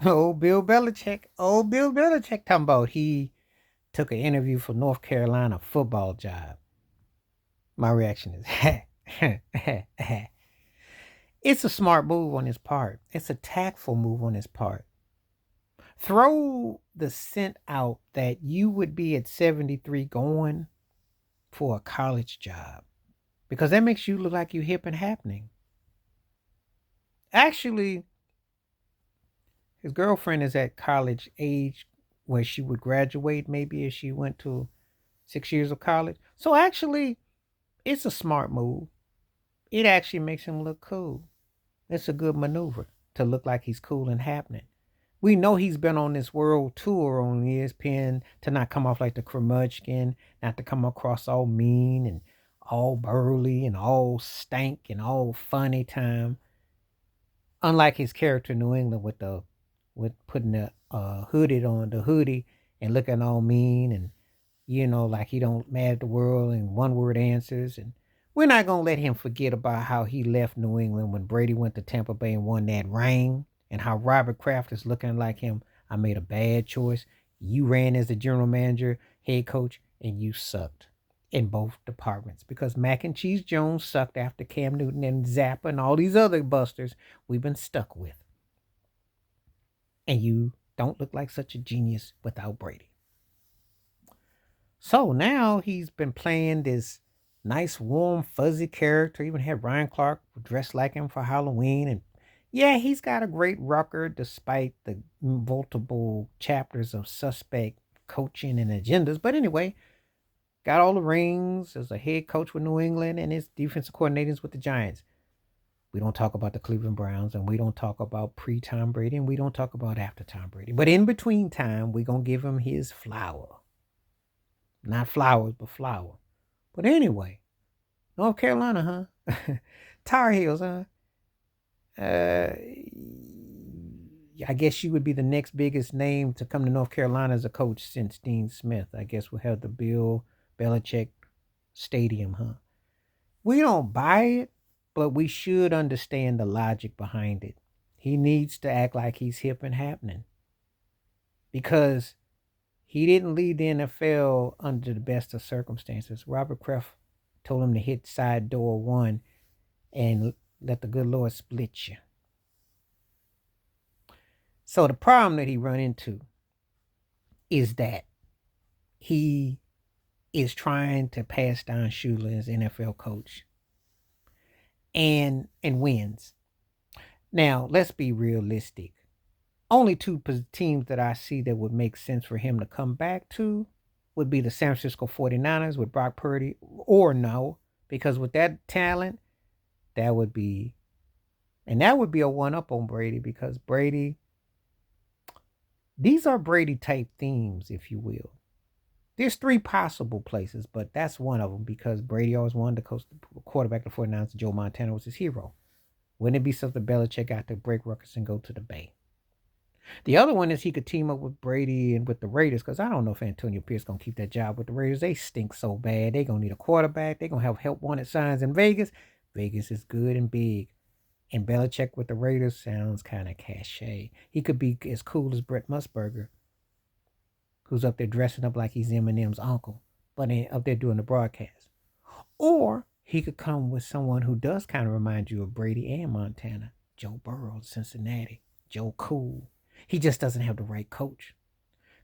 Old Bill Belichick. Old Bill Belichick talking about he took an interview for North Carolina football job. My reaction is, it's a smart move on his part. It's a tactful move on his part. Throw the scent out that you would be at 73 going for a college job because that makes you look like you hip and happening. Actually, his girlfriend is at college age where she would graduate maybe if she went to 6 years of college. So actually, it's a smart move. It actually makes him look cool. It's a good maneuver to look like he's cool and happening. We know he's been on this world tour on ESPN to not come off like the curmudgeon, not to come across all mean and all burly and all stank and all funny time. Unlike his character in New England with putting the hooded on the hoodie and looking all mean and like he don't mad at the world and one word answers. And we're not gonna let him forget about how he left New England when Brady went to Tampa Bay and won that ring, and how Robert Kraft is looking like him. I made a bad choice. You ran as the general manager, head coach, and you sucked in both departments because Mac and Cheese Jones sucked after Cam Newton and Zappa and all these other busters we've been stuck with. And you don't look like such a genius without Brady. So now he's been playing this nice, warm, fuzzy character. Even had Ryan Clark dressed like him for Halloween. And yeah, he's got a great record despite the multiple chapters of suspect coaching and agendas. But anyway, got all the rings as a head coach with New England and his defensive coordinators with the Giants. We don't talk about the Cleveland Browns and we don't talk about pre Tom Brady and we don't talk about after Tom Brady. But in between time, we're going to give him his flower. Not flowers, but flower. But anyway, North Carolina, huh? Tar Heels, huh? Uh, I guess you would be the next biggest name to come to North Carolina as a coach since Dean Smith. I guess we'll have the Bill Belichick Stadium, huh? We don't buy it, but we should understand the logic behind it. He needs to act like he's hip and happening because he didn't lead the NFL under the best of circumstances. Robert Kraft told him to hit side door one and let the good Lord split you. So the problem that he run into is that he is trying to pass down Shula as NFL coach and wins. Now, let's be realistic. Only two teams that I see that would make sense for him to come back to would be the San Francisco 49ers with Brock Purdy or no, because with that talent, that would be that would be a one up on Brady because Brady, these are Brady type themes, if you will. There's three possible places, but that's one of them because Brady always wanted to coach the quarterback of the 49ers. Joe Montana was his hero. Wouldn't it be something Belichick got to break records and go to the Bay? The other one is he could team up with Brady and with the Raiders because I don't know if Antonio Pierce gonna keep that job with the Raiders. They stink so bad. They gonna need a quarterback. They gonna have help wanted signs in Vegas. Vegas is good and big. And Belichick with the Raiders sounds kind of cachet. He could be as cool as Brett Musburger, who's up there dressing up like he's Eminem's uncle, but ain't up there doing the broadcast. Or he could come with someone who does kind of remind you of Brady and Montana. Joe Burrow, Cincinnati. Joe Cool. He just doesn't have the right coach.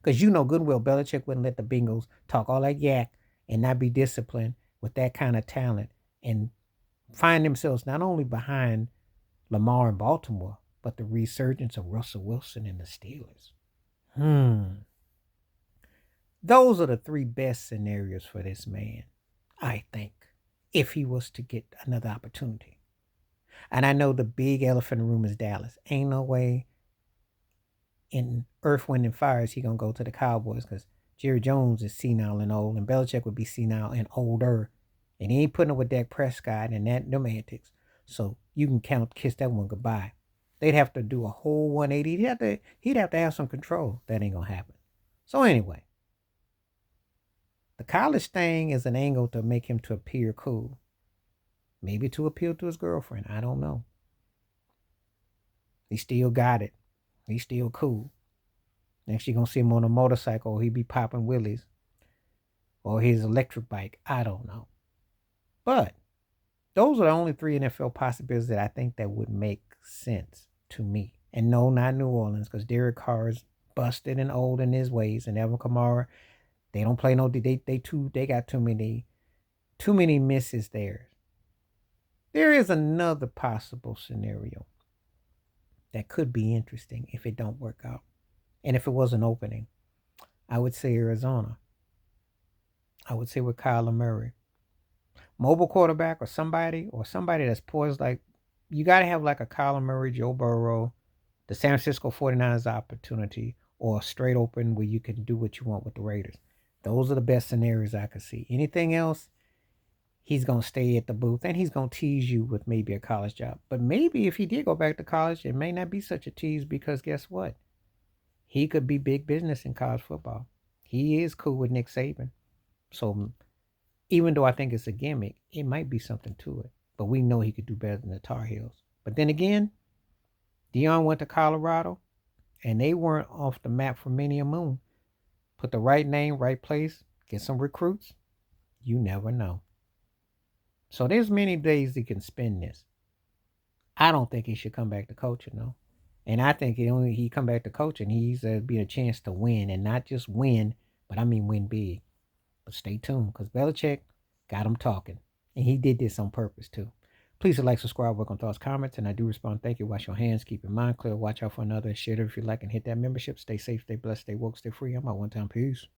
Because you know good and well Belichick wouldn't let the Bengals talk all that yak and not be disciplined with that kind of talent and find themselves not only behind Lamar in Baltimore, but the resurgence of Russell Wilson in the Steelers. Hmm. Those are the three best scenarios for this man, I think, if he was to get another opportunity. And I know the big elephant in the room is Dallas. Ain't no way in Earth, Wind, and Fire is he going to go to the Cowboys because Jerry Jones is senile and old, and Belichick would be senile and older. And he ain't putting up with Dak Prescott and them antics. So you can kiss that one goodbye. They'd have to do a whole 180. He'd have to have some control. That ain't gonna happen. So anyway, the college thing is an angle to make him to appear cool. Maybe to appeal to his girlfriend. I don't know. He still got it. He's still cool. Next, you're going to see him on a motorcycle. He be popping willies or his electric bike. I don't know. But those are the only three NFL possibilities that I think that would make sense to me. And no, not New Orleans, because Derek Carr is busted and old in his ways, and Evan Kamara, they don't play no. They got too many misses there. There is another possible scenario that could be interesting if it don't work out, and if it was an opening, I would say Arizona. I would say with Kyler Murray, mobile quarterback, or somebody that's poised like you got to have like a Kyler Murray, Joe Burrow, the San Francisco 49ers opportunity, or a straight open where you can do what you want with the Raiders. Those are the best scenarios I could see. Anything else, he's going to stay at the booth and he's going to tease you with maybe a college job. But maybe if he did go back to college, it may not be such a tease because guess what? He could be big business in college football. He is cool with Nick Saban. So even though I think it's a gimmick, it might be something to it. But we know he could do better than the Tar Heels. But then again, Dion went to Colorado and they weren't off the map for many a moon. Put the right name, right place, get some recruits. You never know. So there's many days he can spend this. I don't think he should come back to coaching though. And I think he come back to coaching, he's be a chance to win and not just win, but I mean win big. But stay tuned because Belichick got him talking. And he did this on purpose too. Please like, subscribe, work on thoughts, comments, and I do respond. Thank you. Wash your hands. Keep your mind clear. Watch out for another. Share it if you like and hit that membership. Stay safe, stay blessed, stay woke, stay free. I'm out one time. Peace.